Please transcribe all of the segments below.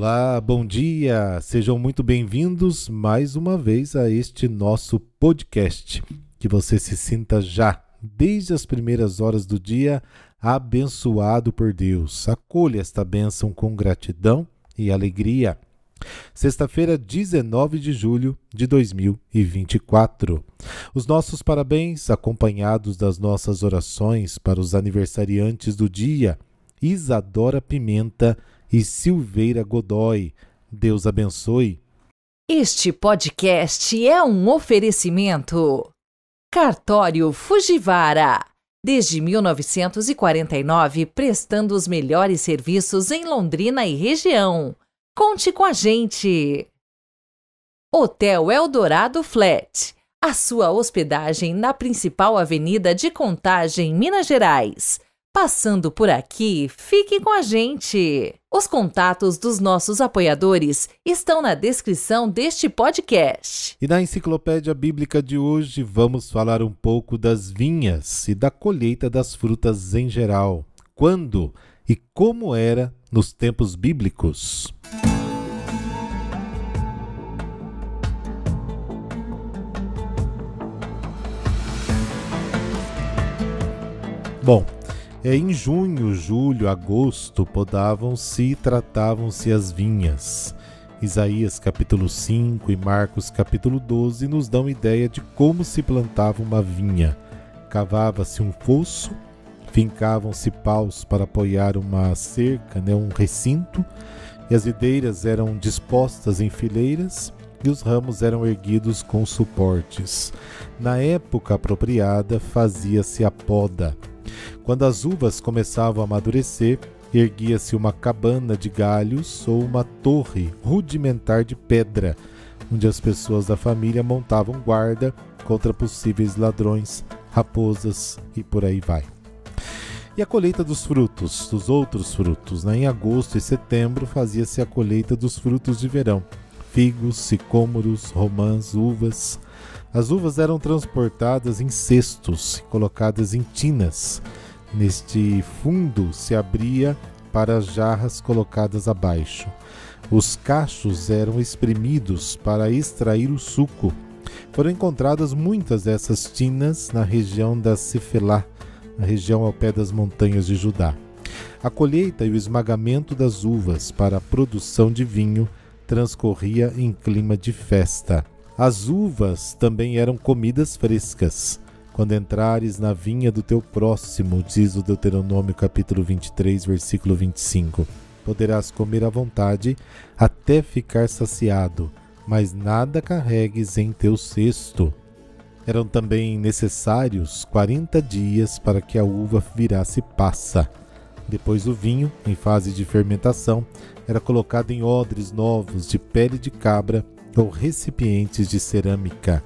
Olá, bom dia! Sejam muito bem-vindos mais uma vez a este nosso podcast. Que você se sinta já, desde as primeiras horas do dia, abençoado por Deus. Acolha esta bênção com gratidão e alegria. Sexta-feira, 19 de julho de 2024. Os nossos parabéns, acompanhados das nossas orações para os aniversariantes do dia, Isadora Pimenta e Silveira Godoy. Deus abençoe. Este podcast é um oferecimento. Cartório Fujivara. Desde 1949, prestando os melhores serviços em Londrina e região. Conte com a gente. Hotel Eldorado Flat. A sua hospedagem na principal avenida de Contagem, Minas Gerais. Passando por aqui, fique com a gente. Os contatos dos nossos apoiadores estão na descrição deste podcast. E na enciclopédia bíblica de hoje vamos falar um pouco das vinhas e da colheita das frutas em geral. Quando e como era nos tempos bíblicos? Bom, em junho, julho, agosto, podavam-se e tratavam-se as vinhas. Isaías capítulo 5 e Marcos capítulo 12 nos dão ideia de como se plantava uma vinha. Cavava-se um fosso, fincavam-se paus para apoiar uma cerca, um recinto, e as videiras eram dispostas em fileiras e os ramos eram erguidos com suportes. Na época apropriada, fazia-se a poda. Quando as uvas começavam a amadurecer, erguia-se uma cabana de galhos ou uma torre rudimentar de pedra, onde as pessoas da família montavam guarda contra possíveis ladrões, raposas e por aí vai. E a colheita dos frutos, dos outros frutos, Em agosto e setembro fazia-se a colheita dos frutos de verão, figos, sicômoros, romãs, uvas. As uvas eram transportadas em cestos, colocadas em tinas. Neste fundo se abria para as jarras colocadas abaixo. Os cachos eram espremidos para extrair o suco. Foram encontradas muitas dessas tinas na região da Cefelá, na região ao pé das montanhas de Judá. A colheita e o esmagamento das uvas para a produção de vinho transcorria em clima de festa. As uvas também eram comidas frescas. Quando entrares na vinha do teu próximo, diz o Deuteronômio capítulo 23, versículo 25, poderás comer à vontade até ficar saciado, mas nada carregues em teu cesto. Eram também necessários 40 dias para que a uva virasse passa. Depois o vinho, em fase de fermentação, era colocado em odres novos de pele de cabra ou recipientes de cerâmica.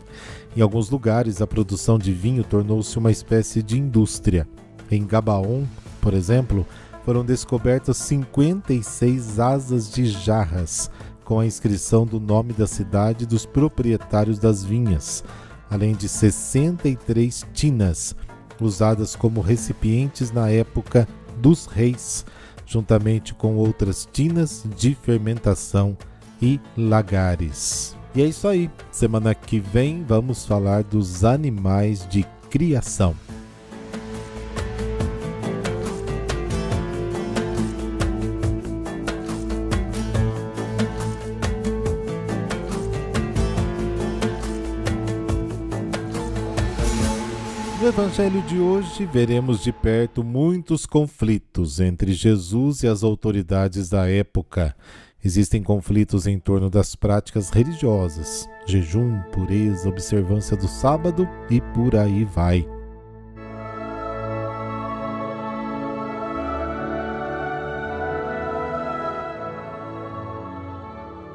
Em alguns lugares, a produção de vinho tornou-se uma espécie de indústria. Em Gabaon, por exemplo, foram descobertas 56 asas de jarras, com a inscrição do nome da cidade e dos proprietários das vinhas, além de 63 tinas, usadas como recipientes na época dos reis, juntamente com outras tinas de fermentação e lagares. E é isso aí. Semana que vem vamos falar dos animais de criação. No Evangelho de hoje, veremos de perto muitos conflitos entre Jesus e as autoridades da época. Existem conflitos em torno das práticas religiosas, jejum, pureza, observância do sábado e por aí vai.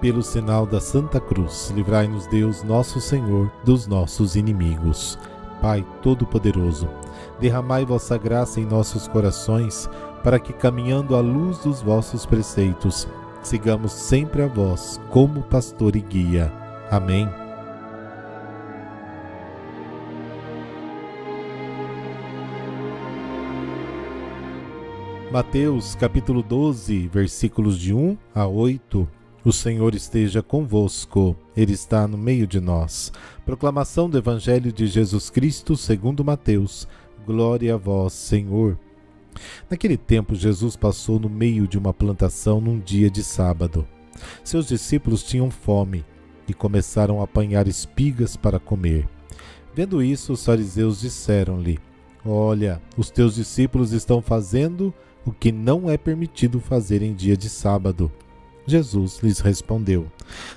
Pelo sinal da Santa Cruz, livrai-nos Deus, nosso Senhor, dos nossos inimigos. Pai Todo-Poderoso, derramai vossa graça em nossos corações, para que, caminhando à luz dos vossos preceitos, sigamos sempre a vós como pastor e guia. Amém. Mateus capítulo 12, versículos de 1 a 8. O Senhor esteja convosco, Ele está no meio de nós. Proclamação do Evangelho de Jesus Cristo segundo Mateus. Glória a vós, Senhor. Naquele tempo, Jesus passou no meio de uma plantação num dia de sábado. Seus discípulos tinham fome e começaram a apanhar espigas para comer. Vendo isso, os fariseus disseram-lhe: Olha, os teus discípulos estão fazendo o que não é permitido fazer em dia de sábado. Jesus lhes respondeu: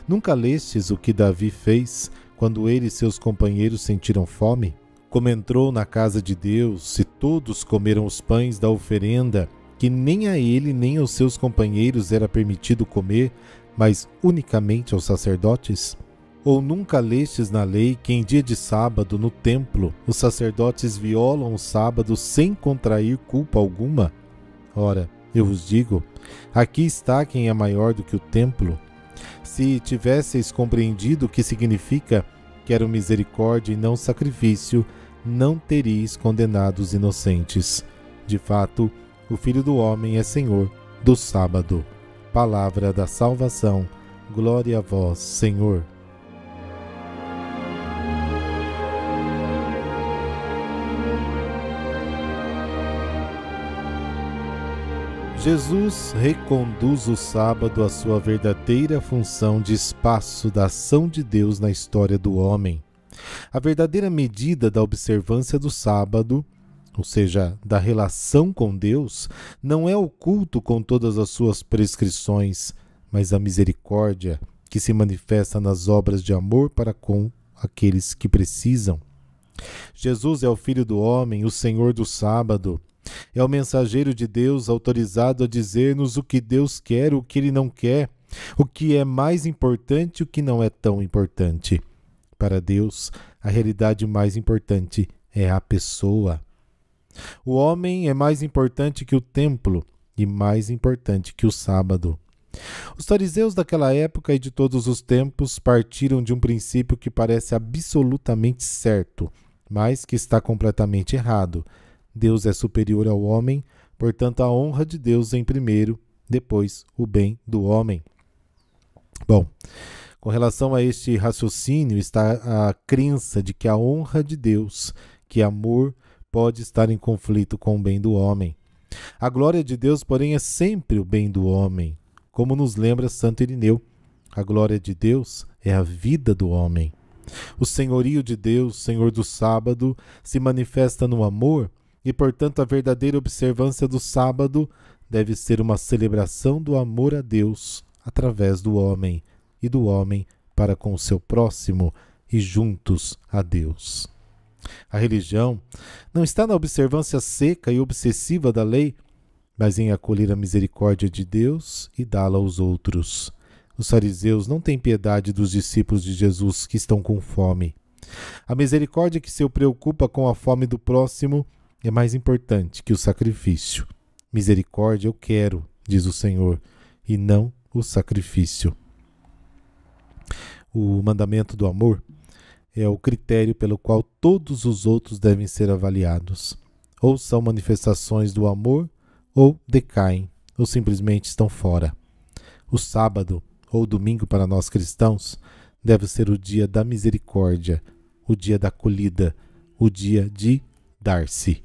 Nunca lestes o que Davi fez quando ele e seus companheiros sentiram fome? Como entrou na casa de Deus e todos comeram os pães da oferenda, que nem a ele nem aos seus companheiros era permitido comer, mas unicamente aos sacerdotes? Ou nunca lestes na lei que em dia de sábado no templo os sacerdotes violam o sábado sem contrair culpa alguma? Ora, eu vos digo, aqui está quem é maior do que o templo. Se tivesseis compreendido o que significa quero misericórdia e não sacrifício, não teríeis condenado os inocentes. De fato, o Filho do Homem é Senhor do sábado. Palavra da salvação. Glória a vós, Senhor. Jesus reconduz o sábado à sua verdadeira função de espaço da ação de Deus na história do homem. A verdadeira medida da observância do sábado, ou seja, da relação com Deus, não é o culto com todas as suas prescrições, mas a misericórdia que se manifesta nas obras de amor para com aqueles que precisam. Jesus é o Filho do Homem, o Senhor do sábado. É o mensageiro de Deus autorizado a dizer-nos o que Deus quer, o que Ele não quer, o que é mais importante e o que não é tão importante. Para Deus, a realidade mais importante é a pessoa. O homem é mais importante que o templo e mais importante que o sábado. Os fariseus daquela época e de todos os tempos partiram de um princípio que parece absolutamente certo, mas que está completamente errado. Deus é superior ao homem, portanto a honra de Deus vem primeiro, depois o bem do homem. Bom, com relação a este raciocínio está a crença de que a honra de Deus, que é amor, pode estar em conflito com o bem do homem. A glória de Deus, porém, é sempre o bem do homem, como nos lembra Santo Irineu. A glória de Deus é a vida do homem. O senhorio de Deus, Senhor do sábado, se manifesta no amor e, portanto, a verdadeira observância do sábado deve ser uma celebração do amor a Deus através do homem e do homem para com o seu próximo e juntos a Deus. A religião não está na observância seca e obsessiva da lei, mas em acolher a misericórdia de Deus e dá-la aos outros. Os fariseus não têm piedade dos discípulos de Jesus que estão com fome. A misericórdia que se preocupa com a fome do próximo é mais importante que o sacrifício. Misericórdia eu quero, diz o Senhor, e não o sacrifício. O mandamento do amor é o critério pelo qual todos os outros devem ser avaliados. Ou são manifestações do amor, ou decaem, ou simplesmente estão fora. O sábado, ou domingo para nós cristãos, deve ser o dia da misericórdia, o dia da acolhida, o dia de dar-se.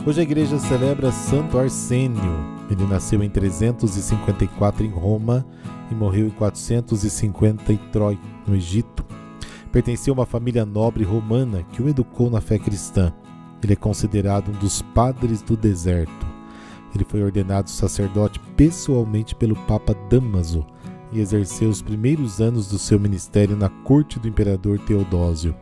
Hoje a igreja celebra Santo Arsênio. Ele nasceu em 354 em Roma e morreu em 450 em Troy, no Egito. Pertencia a uma família nobre romana que o educou na fé cristã. Ele é considerado um dos padres do deserto. Ele foi ordenado sacerdote pessoalmente pelo Papa Dámaso e exerceu os primeiros anos do seu ministério na corte do imperador Teodósio.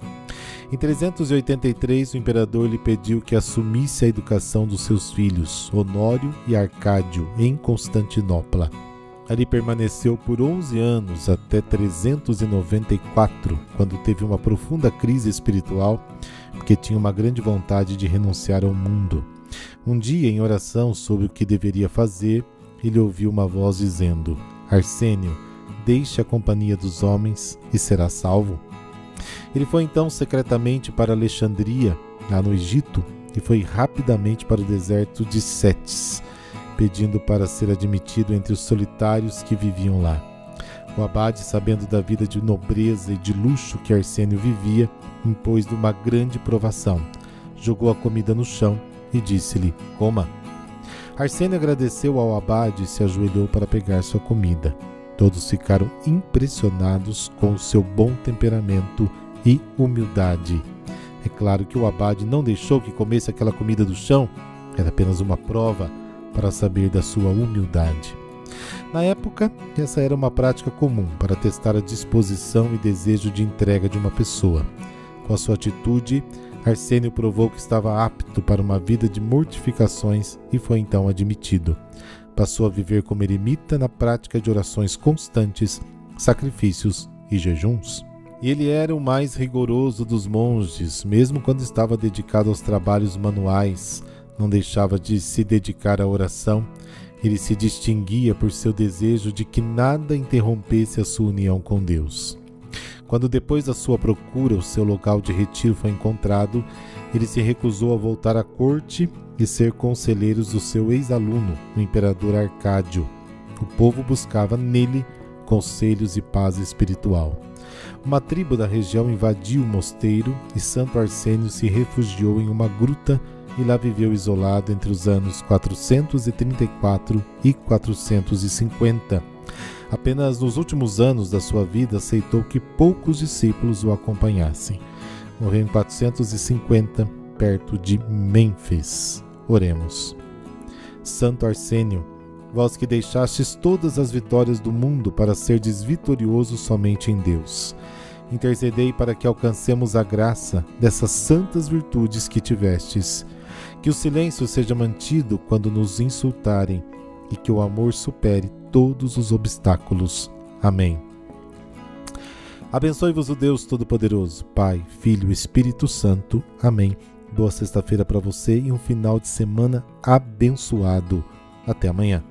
Em 383, o imperador lhe pediu que assumisse a educação dos seus filhos, Honório e Arcádio, em Constantinopla. Ali permaneceu por 11 anos, até 394, quando teve uma profunda crise espiritual, porque tinha uma grande vontade de renunciar ao mundo. Um dia, em oração sobre o que deveria fazer, ele ouviu uma voz dizendo: Arsênio, deixe a companhia dos homens e será salvo. Ele foi então secretamente para Alexandria, lá no Egito, e foi rapidamente para o deserto de Sétis, pedindo para ser admitido entre os solitários que viviam lá. O abade, sabendo da vida de nobreza e de luxo que Arsênio vivia, impôs-lhe uma grande provação. Jogou a comida no chão e disse-lhe: coma. Arsênio agradeceu ao abade e se ajoelhou para pegar sua comida. Todos ficaram impressionados com o seu bom temperamento e humildade. É claro que o abade não deixou que comesse aquela comida do chão, era apenas uma prova para saber da sua humildade. Na época, essa era uma prática comum para testar a disposição e desejo de entrega de uma pessoa. Com a sua atitude, Arsênio provou que estava apto para uma vida de mortificações e foi então admitido. Passou a viver como eremita na prática de orações constantes, sacrifícios e jejuns. E ele era o mais rigoroso dos monges, mesmo quando estava dedicado aos trabalhos manuais, não deixava de se dedicar à oração. Ele se distinguia por seu desejo de que nada interrompesse a sua união com Deus. Quando depois da sua procura o seu local de retiro foi encontrado, ele se recusou a voltar à corte e ser conselheiro do seu ex-aluno, o imperador Arcádio. O povo buscava nele conselhos e paz espiritual. Uma tribo da região invadiu o mosteiro e Santo Arsênio se refugiou em uma gruta e lá viveu isolado entre os anos 434 e 450. Apenas nos últimos anos da sua vida aceitou que poucos discípulos o acompanhassem. Morreu em 450, perto de Mênfis. Oremos. Santo Arsênio, vós que deixastes todas as vitórias do mundo para serdes vitorioso somente em Deus, intercedei para que alcancemos a graça dessas santas virtudes que tivestes. Que o silêncio seja mantido quando nos insultarem e que o amor supere todos os obstáculos. Amém. Abençoe-vos o Deus Todo-Poderoso, Pai, Filho e Espírito Santo. Amém. Boa sexta-feira para você e um final de semana abençoado. Até amanhã.